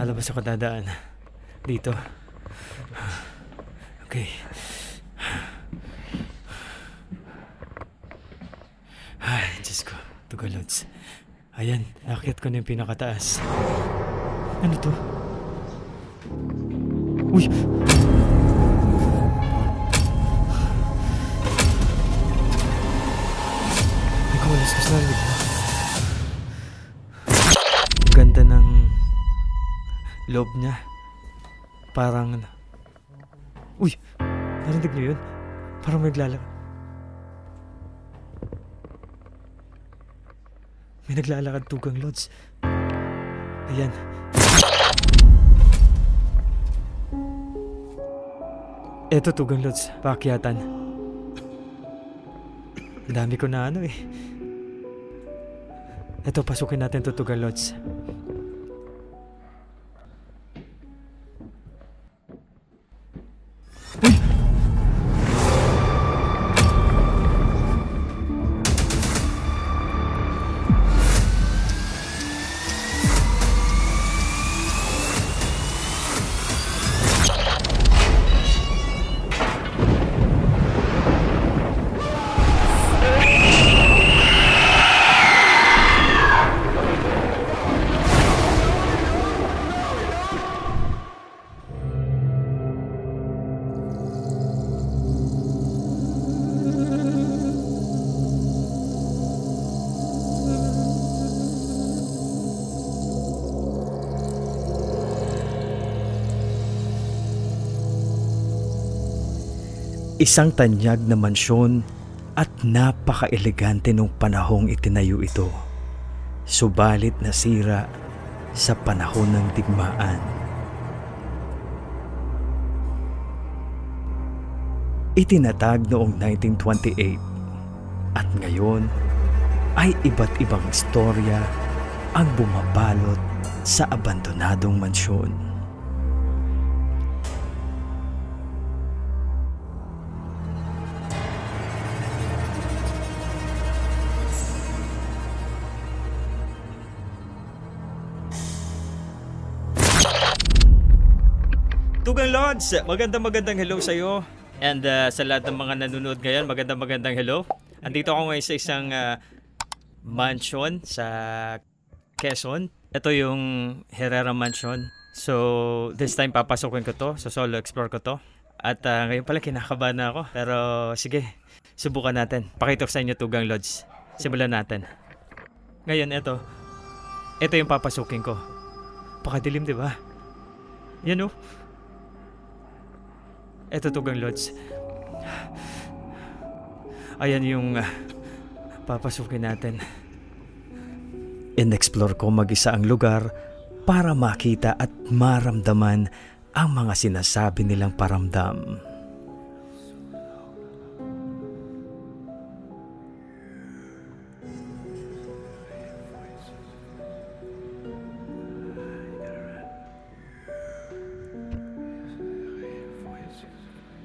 Halabas ako dadaan. Dito. Okay. Ay, Diyos ko. Tugalods. Ayan, nakakit ko na yung pinakataas. Ano to? Uy! May kumalas ka sa lalig mo. Ganda ng loob niya. Parang... Uy! Narinig niyo yun? Parang may naglalakad. May naglalakad tugang lods. Ayan. Eto tugang lods. Paakyatan. Ang dami ko na ano eh. Eto, pasukin natin to tugang lods. Isang tanyag na mansyon at napaka-elegante nung panahong itinayo ito. Subalit nasira sa panahon ng digmaan. Itinatag noong 1928 at ngayon ay iba't ibang istorya ang bumabalot sa abandonadong mansyon. Tugang Lods, magandang hello sa iyo. And sa lahat ng mga nanonood ngayon, magandang hello. Andito ako ngayon sa isang mansion sa Quezon. Ito yung Herrera Mansion. So, this time papasukin ko to. So, solo explore ko to. At ngayon pala kinakabahan na ako. Pero sige, subukan natin. Pakita ko sa inyo Tugang Lods. Simulan natin. Ngayon, ito yung papasukin ko. Pakadilim, di ba? Yan oh. Ito Tugang Lods. Ayan yung papasukin natin. In-explore ko mag-isa ang lugar para makita at maramdaman ang mga sinasabi nilang paramdam.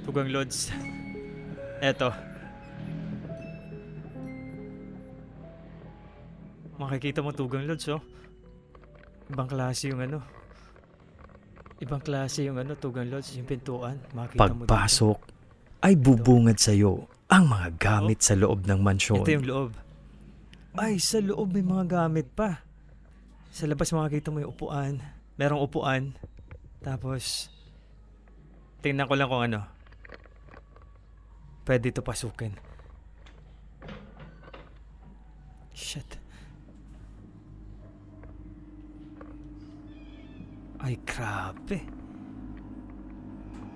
Tugang Lods. Eto. Makikita mo Tugang Lods, oh. Ibang klase yung Tugang Lods, yung pintuan. Makita mo pagpasok dito, ay bubungad sa iyo ang mga gamit sa loob ng mansyon. Ito yung loob. Ay, sa loob may mga gamit pa. Sa labas makikita mo yung upuan. Merong upuan. Tapos, tingnan ko lang kung ano. Pwede ito pasukin. Shit. Ay, grabe.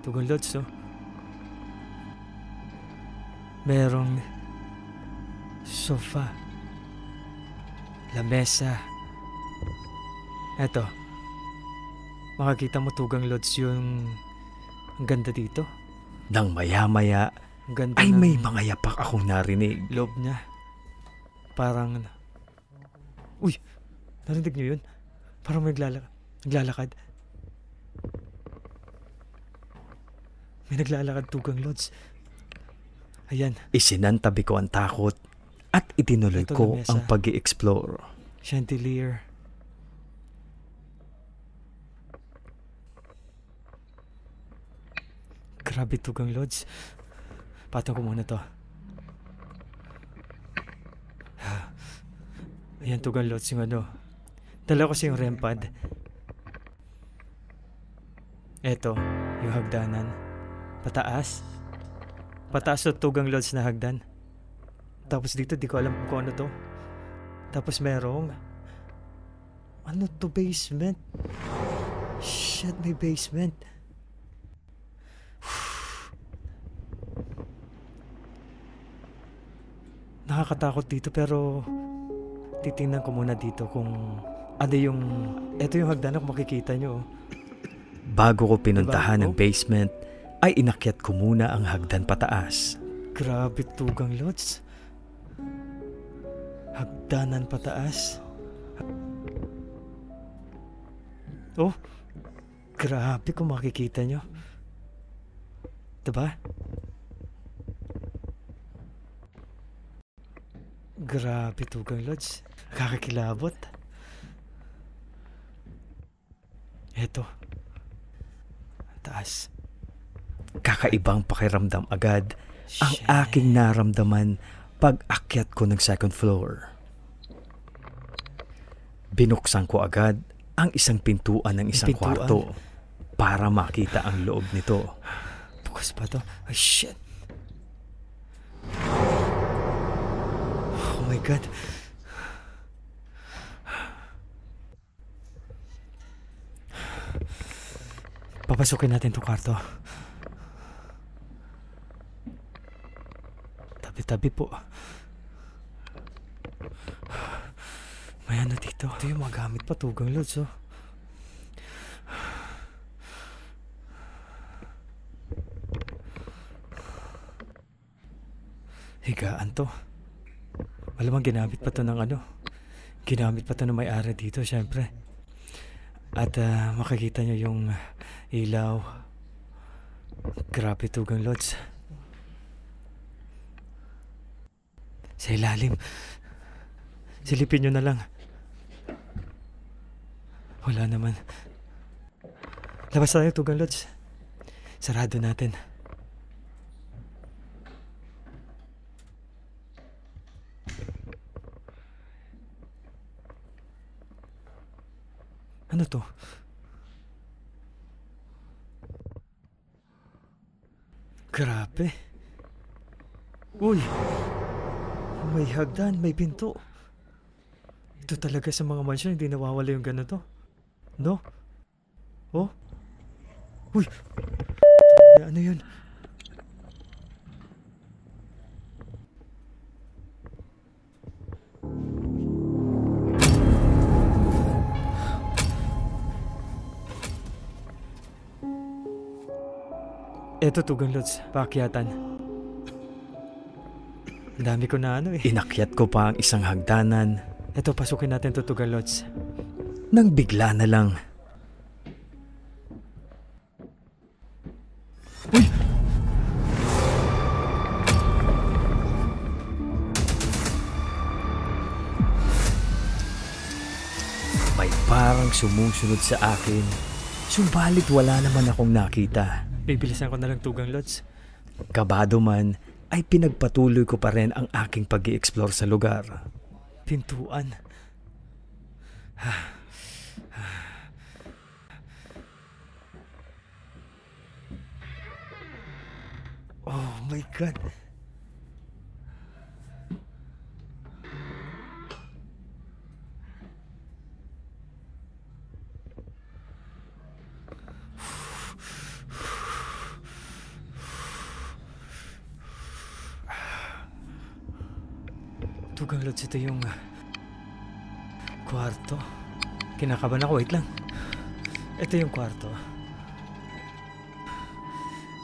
Tugang Lods, oh. Merong sofa. Lamesa. Eto. Makikita mo Tugang Lods yung ang ganda dito. Nang maya-maya ay may mga yapak akong narinig. Loob niya. Parang... Uy! Narinig niyo yun? Parang may naglalakad. May naglalakad Tugang Lods. Ayan. Isinantabi ko ang takot at itinuloy ko ang pag-i-explore. Chandelier. Grabe tugang lods. Patong ko muna to. Ayan tugang lods yung ano. Dala ko yung REM pad. Eto, yung hagdanan. Pataas. Pataas o tugang lods na hagdan. Tapos dito di ko alam kung ano to. Tapos merong ano to, basement. Shit, may basement. Nakakatakot dito pero titingnan ko muna dito kung ano yung eto yung hagdan kung makikita nyo. Bago ko pinuntahan ang basement ay inakyat ko muna ang hagdan pataas. Grabe tugang lods. Hagdanan pataas. Oh, grabe kung makikita nyo. Diba? Grabe tugang lods. Kakakilabot. Eto. Taas. Kakaibang pakiramdam agad ang Shit. aking naramdaman pag akyat ko ng second floor. Binuksan ko agad ang isang pintuan ng isang kwarto para makita ang loob nito. Bukas pa to. Ay, shit. Oh my God. Papasukin natin itong kwarto. Tabi-tabi po. May ano dito. Ito yung mga gamit pa, tugang lods, oh. Higaan to. Malamang ginamit pa to ng ano. Ginamit pa to ng may-ari dito, syempre. At makikita nyo yung ilaw. Grabe tugang lods. Sa ilalim. Silipin nyo na lang. Wala naman. Labas tayo tugang lods. Sarado natin. Ano to? Grabe. Uy! May hagdan, may pinto. Ito talaga sa mga mansyon, hindi nawawala yung ganito. No? Oh? Uy! Ano yun? Eto tugang lods, paakyatan. Ang dami ko na ano eh. Inakyat ko pa ang isang hagdanan Eto, pasukin natin to tugang lods. nang bigla na lang. Uy! May parang sumusunod sa akin. Subalit wala naman akong nakita. Bibilisan ko na lang tugang lods. Kabado man, ay pinagpatuloy ko pa rin ang aking pag-i-explore sa lugar. Pintuan. Oh my God. Tugang lods, ito yung kwarto. Kinakabahan ako, wait lang. Ito yung kwarto.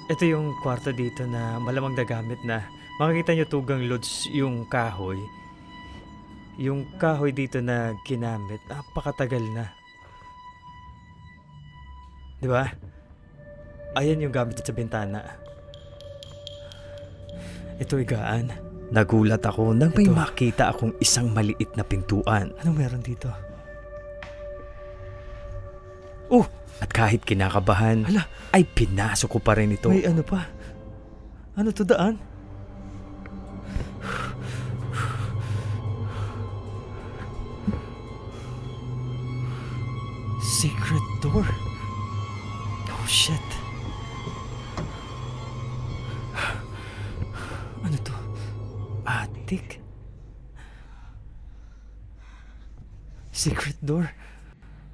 Ito yung kwarto dito na malamang nagamit na. Makikita nyo tugang lods yung kahoy. Yung kahoy dito na ginamit, napakatagal na. Di ba? Ayan yung gamit sa bintana. Ito higaan. Nagulat ako nang may Ito. makita akong isang maliit na pintuan. Anong meron dito? Oh! At kahit kinakabahan, Hala, ay pinasok ko pa rin ito. may ano pa. Ano to, daan? Secret door. Oh shit. Ano to? Attic? Secret door?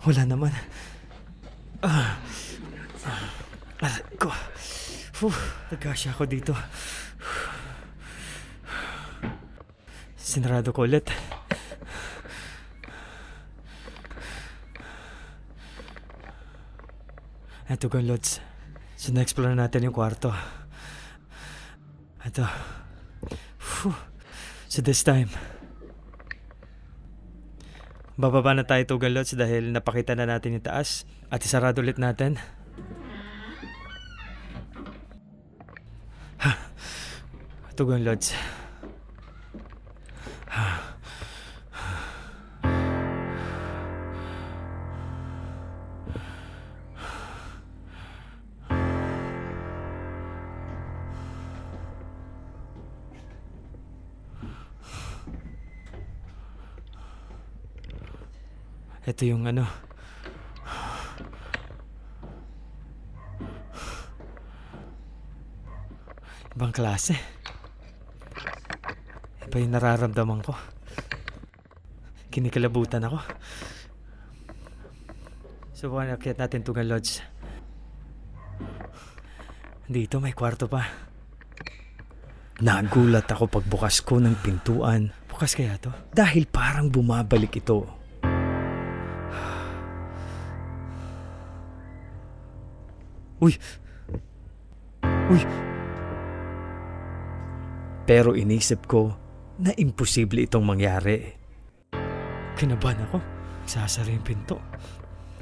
Wala naman. Ko. Nagkasya ako dito. Sinarado ko ulit. Eto ko, Lods. So, na-explore natin yung kwarto. Eto. So, this time, bababa na tayo, Tugan Lods, dahil napakita na natin yung taas. At isarado ulit natin. Tugan Lods. Ito yung ano. Ibang klase. Iba yung nararamdaman ko. Kinikilabutan ako. Subukan akyat natin Tugan Lodge. Dito may kwarto pa. Nagulat ako pagbukas ko ng pintuan. Bukas kaya to? Dahil parang bumabalik ito. Uy! Uy! Pero inisip ko na imposible itong mangyari. Kinabahan ako. Sasara yung pinto.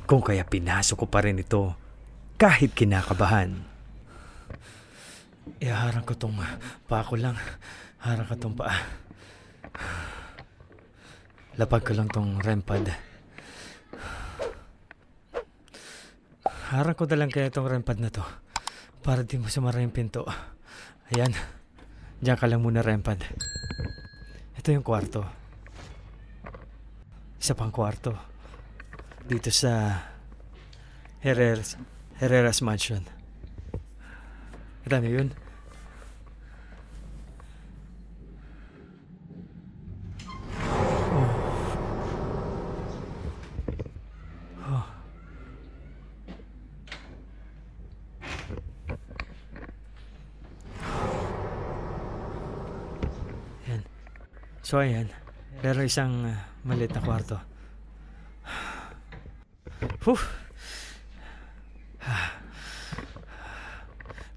Kung kaya pinasok ko pa rin ito kahit kinakabahan. Iharang ko tong paa ko lang. Harang ko tong paa. Lapag ko lang tong REM pad. Harang ko na lang kaya itong REM pad na to para di mo sumara yung pinto. Ayan. Diyan ka lang muna, REM pad. Ito yung kwarto. Isa pang kwarto. Dito sa Herrera's Mansion. Ito ano yun? So ayan, pero isang maliit na kwarto.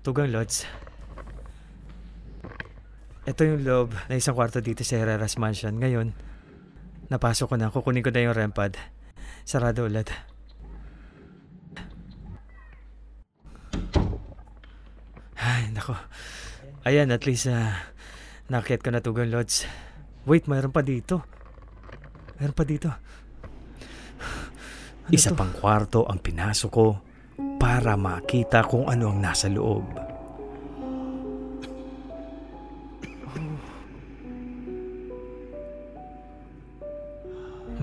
Tugang Lods. Ito yung loob na isang kwarto dito sa Herrera's Mansion. Ngayon, napasok ko na. Kukunin ko na yung REM pad. Sarado ulit. Ay, nako. Ayan, at least nakakit ko na Tugang Lods. Wait, mayroon pa dito. Mayroon pa dito. Ano Isa to? pang kwarto ang pinasok ko para makita kung ano ang nasa loob.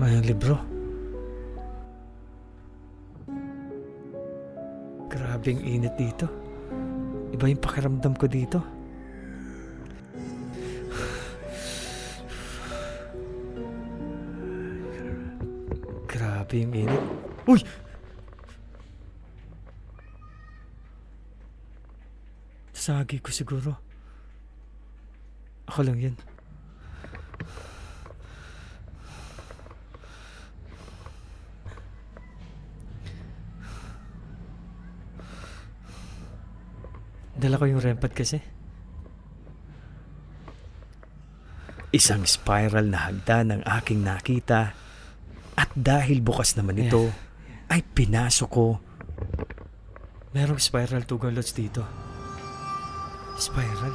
May libro. Grabing init dito. Iba yung pakiramdam ko dito. Grabe yung init. Uy! Sagi ko siguro. Ako lang yan. Dala ko yung REM pad kasi. Isang spiral na hagdan ang aking nakita. At dahil bukas naman ito, ay pinasok ko. Merong spiral Tugang Lods dito. Spiral?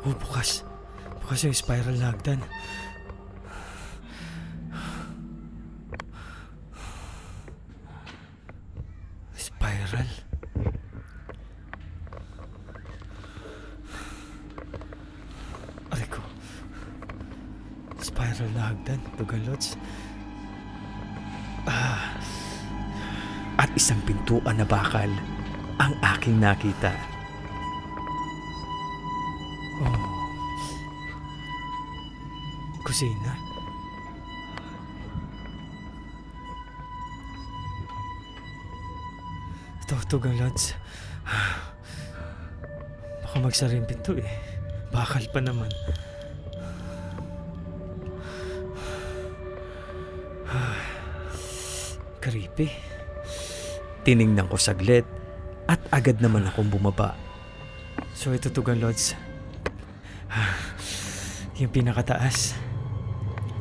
Oh, bukas. Bukas yung spiral na hagdan. Spiral. Aray ko. Spiral na hagdan, Tugan Lods. At isang pintuan na bakal ang aking nakita. Oh. Kusina. Ito, Tugang Lods. Baka magsara yung pinto eh. Bakal pa naman. Creepy. Tiningnan ko saglit at agad naman akong bumaba. So ito, Tugang Lods. Yung pinakataas.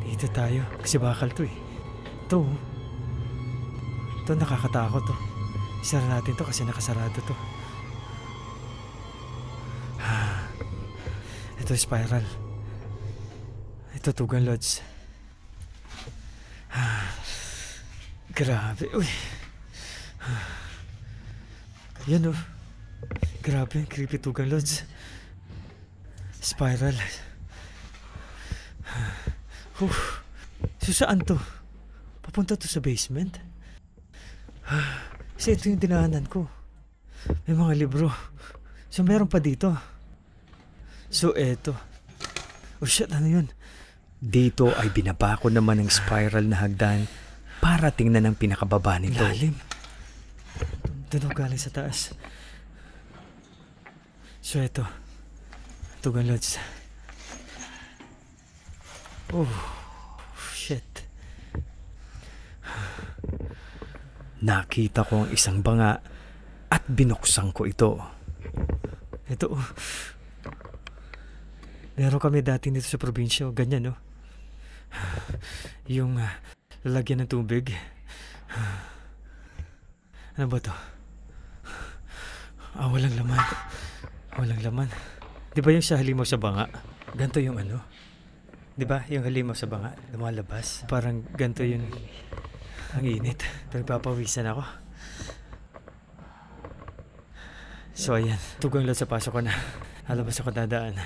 Dito tayo. Kasi bakal to eh. Ito nakakatakot to. Isara natin to kasi nakasarado to. Ito spiral. Ito, Tugang Lods. Grabe. Uy. Yan oh. Grabe, creepy, Tugang Lods. Spiral. So saan to? Papunta to sa basement? Kasi ito yung dinaanan ko. May mga libro. So meron pa dito. So eto. Oh shit, ano yun? Dito ay binaba ko naman ng spiral na hagdan para tingnan ang pinakababa nito. Lalim. Doon ako galing sa taas. So eto. Tugang Lods. Oh, shit. Nakita ko ang isang banga at binuksan ko ito. Ito oh. Meron kami dati dito sa probinsya. Ganyan no. Yung lalagyan ng tubig. Ano ba to? Walang laman. Walang laman. Di ba yung sa halimaw sa banga? Ganto yung ano? Di ba yung halimaw sa banga? Lumalabas. Parang ganto yun. Ang init. Pero papawisan ako. So ayan. Tugang Lods, sa pasok ko na. Halabas ako dadaan.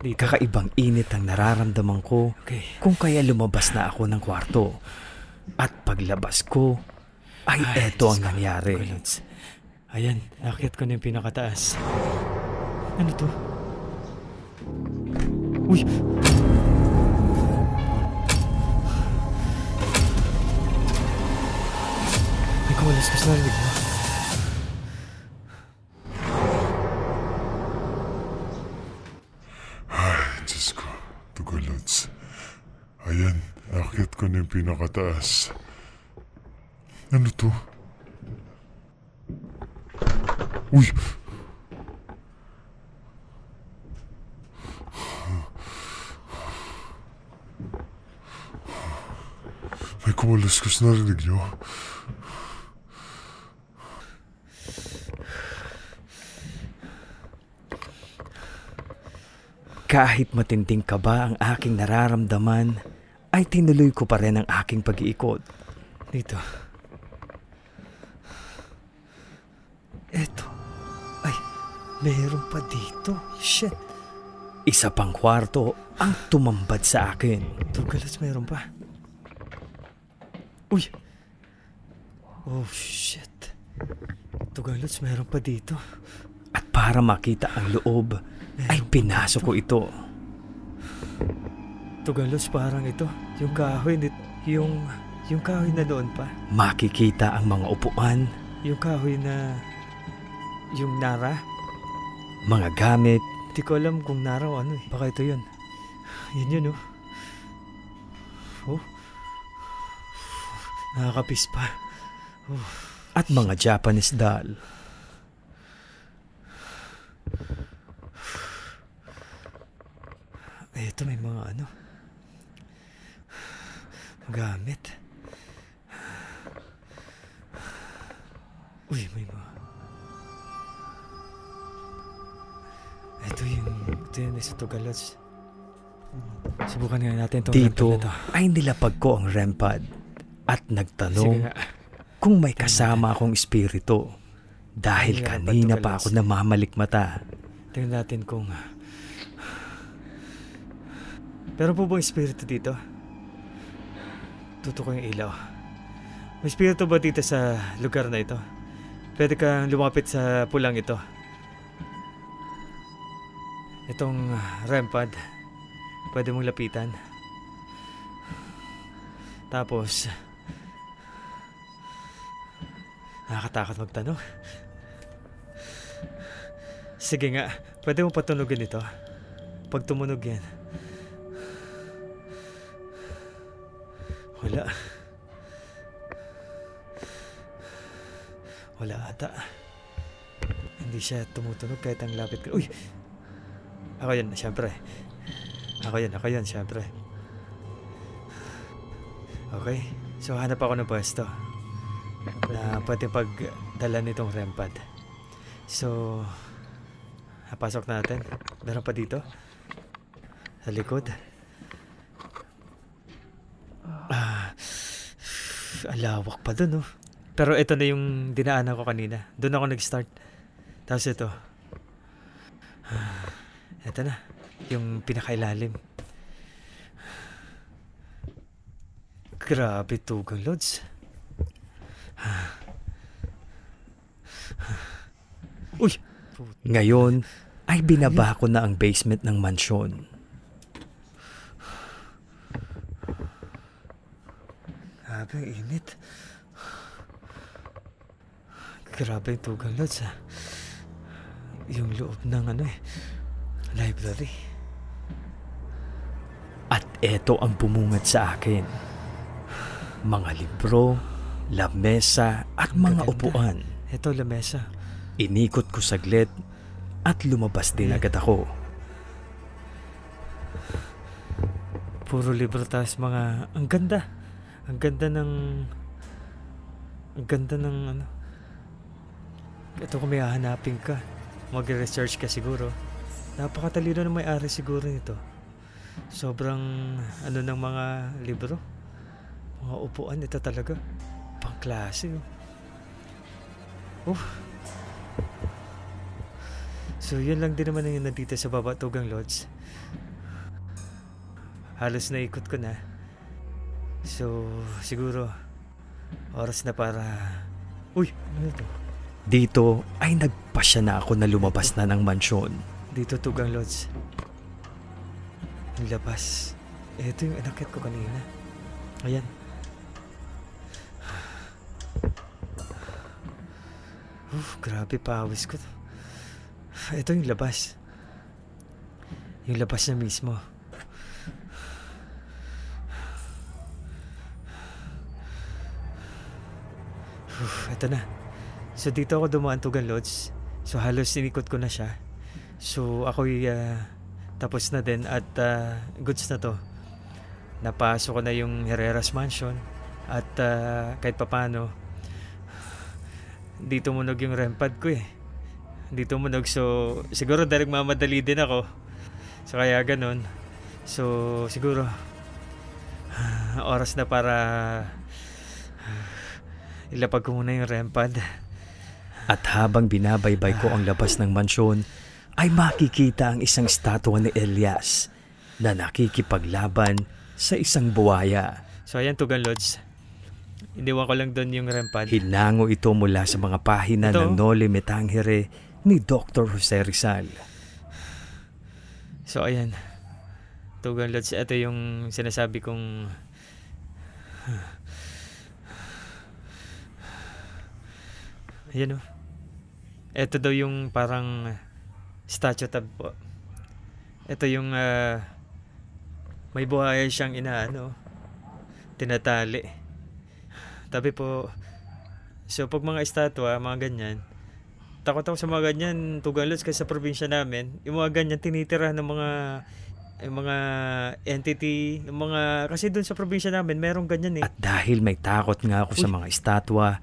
Dito. Kakaibang init ang nararamdaman ko. Okay. Kung kaya lumabas na ako ng kwarto. At paglabas ko, ay eto ang nangyari. Ayan, nakit ko na yung pinakataas. Ano to? Uy! May kumalaskas na rinig mo. Ay, Diyos ko. Tugang Lods. Ayan, nakit ko na yung pinakataas. Ano to? Uy! May kumalaskas na rinig niyo. Kahit matinding kaba ang aking nararamdaman, ay tinuloy ko pa rin ang aking pag-iikot. Dito. Eto. Ay, mayroon pa dito. Shit. Isa pang kwarto ang tumambad sa akin. Tugang Lods, mayroon pa. Uy! Oh, shit. Tugang Lods, mayroon pa dito. At para makita ang loob, ay pinasok ko ito. Tugang Lods, parang ito. Yung kahoy, yung kahoy na doon pa. Makikita ang mga upuan. Yung kahoy na... yung nara. Mga gamit. Hindi ko alam kung nara o ano eh. Baka ito yun. Yun oh. Oh. Nakakapis pa. Oh. At mga Japanese doll. Ito may mga ano. Gamit. Uy, may mga... Ito yung sa Tugang Lods. Subukan nga natin itong Dito REM pad na to. ay nilapag ko ang REM pad at Sige nagtanong nga. kung may kasama akong espiritu. Dahil Ay, nga, kanina Tugan pa Lods. ako namamalik-mata. Tingnan natin kung... Pero po bang espiritu dito? Tutok ko yung ilaw. May espiritu ba dito sa lugar na ito? Pwede kang lumapit sa pulang ito. Itong REM pad. Pwede mong lapitan. Tapos... Nakakatakot magtanong. Sige nga, pwede mo patunogin ito. Pag tumunog yan. Wala. Wala ata. Hindi siya tumutunog kahit ang lapit ko. Uy! Ako yan, syempre. Ako yan, syempre. Okay, so hanap ako ng pwesto na pwede pagdala nitong REM pad. So, napasok natin. Meron pa dito. Sa likod. Alawak pa dun, oh. Pero ito na yung dinaanan ko kanina. Doon ako nag-start. Tapos ito. Ito na. Yung pinakailalim. Grabe, Tugang Lods. Uy! Ngayon ay binaba ko na ang basement ng mansyon. Grabe, ang init. Grabe yung Tugang Lods, ha. Yung loob ng library. At eto ang bumungad sa akin. Mga libro, lamesa at mga Gaganda. upuan. Ito, lamesa. Inikot ko saglit at lumabas din agad ako. Puro libro, tapos mga... Ang ganda. Ang ganda ng... Ito kung may hahanapin ka. Mag-research ka siguro. Napakatalino na may-ari siguro nito. Sobrang ng mga libro. Mga upuan, ito talaga. Pangklase, oh. So, yun lang din naman yung nandito sa baba, Tugang Lods. Halos naikot ko na. So, siguro, oras na para... Uy, ano ito? Dito ay nagpasya na ako na lumabas na ng mansyon. Dito, Tugang Lods. Ang labas. Ito yung inakit ko kanina. Ayan. Grabe, pawis ko. Ito yung labas. Yung labas na mismo. Ito na. So dito ako dumaan, Tugang Lods. So halos sinikot ko na siya. So ako'y tapos na din at goods na to. Napasok ko na yung Herrera's Mansion at kahit papano dito munog yung REM pad ko eh. Dito munog, so siguro dahil mamadali din ako. So kaya ganun. So siguro oras na para ilapag ko muna yung REM pad. At habang binabaybay ko ang labas ng mansyon, ay makikita ang isang statwa ni Elias na nakikipaglaban sa isang buwaya. So ayan, Tugang Lods. Iniwan ko lang doon yung REM pad. Hinango ito mula sa mga pahina Ito. ng Noli Me Tangere ni Dr. Jose Rizal. So ayan, Tugang Lods, ito yung sinasabi kong ayan o. Ito daw yung parang statue tab po. Ito yung may buhaya siyang tinatali. Tabi po. So pag mga estatwa, mga ganyan, takot ako sa mga ganyan, Tugang Lods, kasi sa probinsya namin, yung mga ganyan tinitira ng mga entity, yung mga, kasi doon sa probinsya namin, merong ganyan eh. At dahil may takot nga ako sa mga estatwa,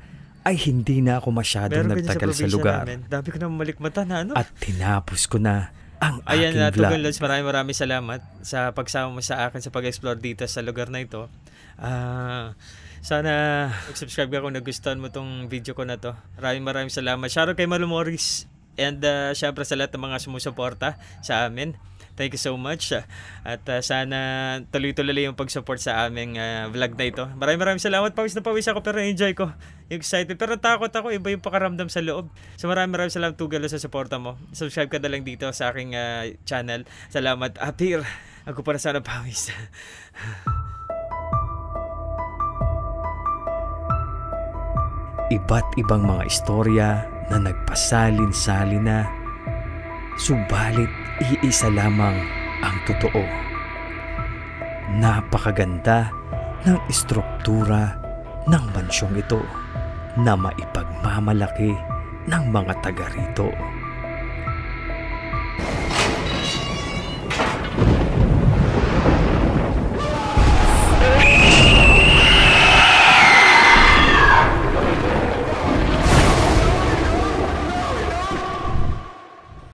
ay hindi na ako masyadong Meron ganyan nagtagal sa probinsya lugar. namin. Dami ko na malikmata na At tinapos ko na ang Ayan aking na, vlog. Tugang Lods, maraming salamat sa pagsama mo sa akin sa pag-explore dito sa lugar na ito. Sana mag-subscribe ka kung nagustuhan mo tong video ko na to. Maraming salamat. Shoutout kay Malo Morris. And syempre sa lahat ng mga sumusuporta sa amin. Thank you so much. At sana tuloy-tuloy yung pag-support sa aming vlog na ito. Maraming salamat. Pawis na pawis ako pero enjoy ko. Excited. Pero takot ako. Iba yung pakaramdam sa loob. So maraming salamat Tugalo sa suporta mo. Subscribe ka na lang dito sa aking channel. Salamat. Apir. Ako para sana pawis. Iba't ibang mga istorya na nagpasalin-salin na. Subalit, iisa lamang ang totoo. Napakaganda ng istruktura ng mansyong ito na maipagmamalaki ng mga taga rito.